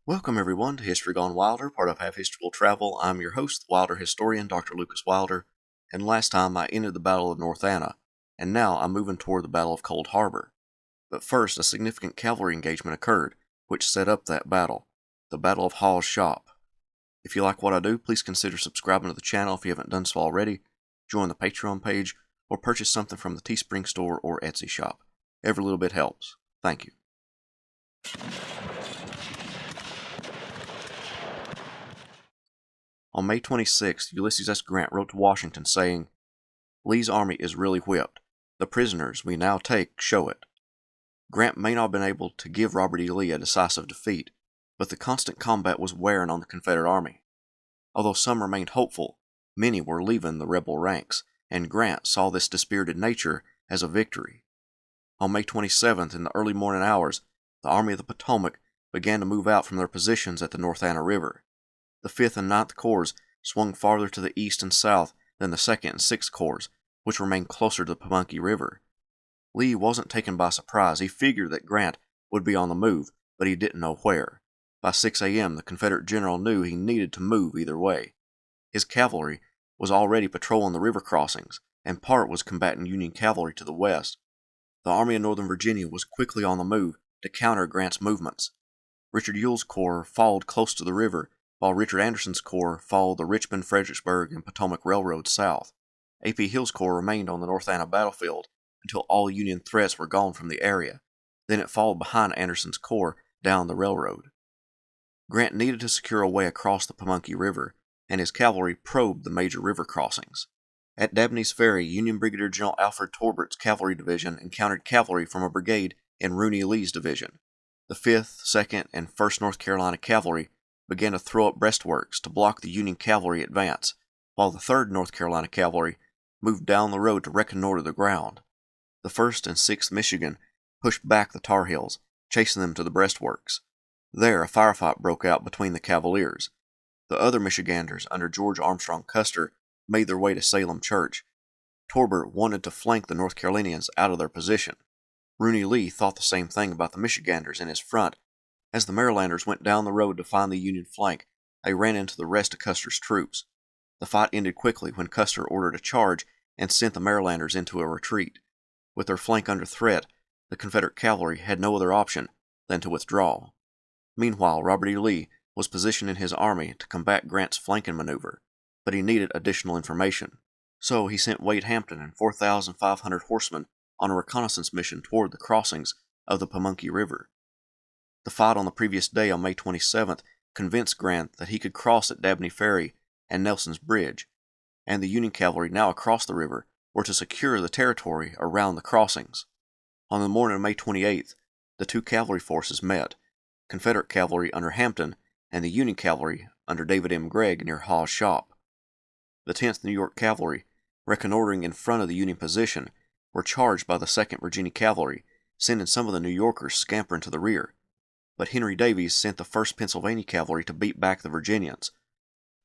Welcome everyone to History Gone Wilder, part of Half History Will Travel. I'm your host, the Wilder historian, Dr. Lucas Wilder, and last time I ended the Battle of North Anna, and now I'm moving toward the Battle of Cold Harbor. But first, a significant cavalry engagement occurred, which set up that battle, the Battle of Hall's Shop. If you like what I do, please consider subscribing to the channel if you haven't done so already, join the Patreon page, or purchase something from the Teespring store or Etsy shop. Every little bit helps. Thank you. On May 26th, Ulysses S. Grant wrote to Washington saying, "Lee's army is really whipped. The prisoners we now take show it." Grant may not have been able to give Robert E. Lee a decisive defeat, but the constant combat was wearing on the Confederate army. Although some remained hopeful, many were leaving the rebel ranks, and Grant saw this dispirited nature as a victory. On May 27th, in the early morning hours, the Army of the Potomac began to move out from their positions at the North Anna River. The 5th and 9th Corps swung farther to the east and south than the 2nd and 6th Corps, which remained closer to the Potomac River. Lee wasn't taken by surprise. He figured that Grant would be on the move, but he didn't know where. By 6 a.m., the Confederate general knew he needed to move either way. His cavalry was already patrolling the river crossings, and part was combating Union cavalry to the west. The Army of Northern Virginia was quickly on the move to counter Grant's movements. Richard Ewell's corps followed close to the river, while Richard Anderson's corps followed the Richmond, Fredericksburg, and Potomac Railroad south. A.P. Hill's corps remained on the North Anna battlefield until all Union threats were gone from the area. Then it followed behind Anderson's corps down the railroad. Grant needed to secure a way across the Potomac River, and his cavalry probed the major river crossings. At Dabney's Ferry, Union Brigadier General Alfred Torbert's cavalry division encountered cavalry from a brigade in Rooney Lee's division. The 5th, 2nd, and 1st North Carolina Cavalry began to throw up breastworks to block the Union cavalry advance, while the 3rd North Carolina Cavalry moved down the road to reconnoiter the ground. The 1st and 6th Michigan pushed back the Tar Heels, chasing them to the breastworks. There, a firefight broke out between the Cavaliers. The other Michiganders, under George Armstrong Custer, made their way to Salem Church. Torbert wanted to flank the North Carolinians out of their position. Rooney Lee thought the same thing about the Michiganders in his front. As the Marylanders went down the road to find the Union flank, they ran into the rest of Custer's troops. The fight ended quickly when Custer ordered a charge and sent the Marylanders into a retreat. With their flank under threat, the Confederate cavalry had no other option than to withdraw. Meanwhile, Robert E. Lee was positioning his army to combat Grant's flanking maneuver, but he needed additional information. So he sent Wade Hampton and 4,500 horsemen on a reconnaissance mission toward the crossings of the Potomac River. The fight on the previous day on May 27th convinced Grant that he could cross at Dabney Ferry and Nelson's Bridge, and the Union cavalry now across the river were to secure the territory around the crossings. On the morning of May 28th, the two cavalry forces met, Confederate cavalry under Hampton and the Union cavalry under David M. Gregg near Hall's Shop. The 10th New York Cavalry, reconnoitering in front of the Union position, were charged by the 2nd Virginia Cavalry, sending some of the New Yorkers scampering to the rear. But Henry Davies sent the 1st Pennsylvania Cavalry to beat back the Virginians.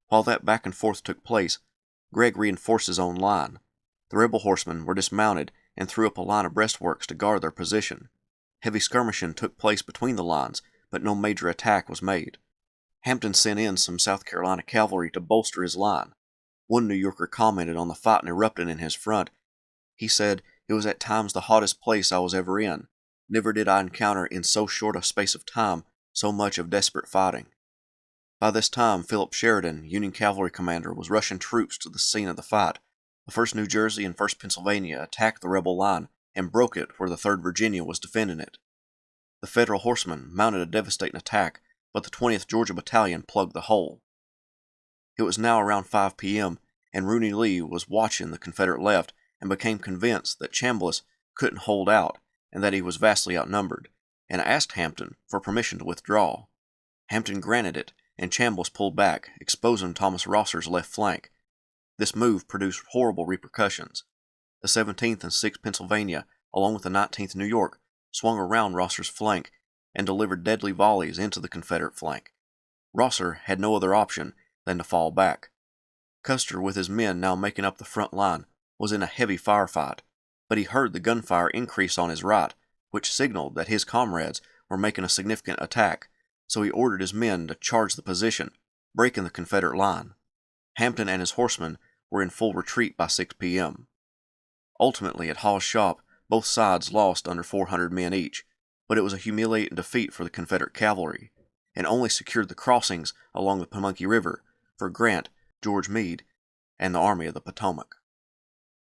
While that back and forth took place, Gregg reinforced his own line. The rebel horsemen were dismounted and threw up a line of breastworks to guard their position. Heavy skirmishing took place between the lines, but no major attack was made. Hampton sent in some South Carolina cavalry to bolster his line. One New Yorker commented on the fighting erupting in his front. He said, "It was at times the hottest place I was ever in. Never did I encounter in so short a space of time so much of desperate fighting." By this time, Philip Sheridan, Union cavalry commander, was rushing troops to the scene of the fight. The 1st New Jersey and 1st Pennsylvania attacked the rebel line and broke it where the 3rd Virginia was defending it. The Federal horsemen mounted a devastating attack, but the 20th Georgia Battalion plugged the hole. It was now around 5 p.m., and Rooney Lee was watching the Confederate left and became convinced that Chambliss couldn't hold out and that he was vastly outnumbered, and asked Hampton for permission to withdraw. Hampton granted it, and Chambliss pulled back, exposing Thomas Rosser's left flank. This move produced horrible repercussions. The 17th and 6th Pennsylvania, along with the 19th New York, swung around Rosser's flank and delivered deadly volleys into the Confederate flank. Rosser had no other option than to fall back. Custer, with his men now making up the front line, was in a heavy firefight, but he heard the gunfire increase on his right, which signaled that his comrades were making a significant attack, so he ordered his men to charge the position, breaking the Confederate line. Hampton and his horsemen were in full retreat by 6 p.m. Ultimately, at Hall's Shop, both sides lost under 400 men each, but it was a humiliating defeat for the Confederate cavalry, and only secured the crossings along the Pamunkey River for Grant, George Meade, and the Army of the Potomac.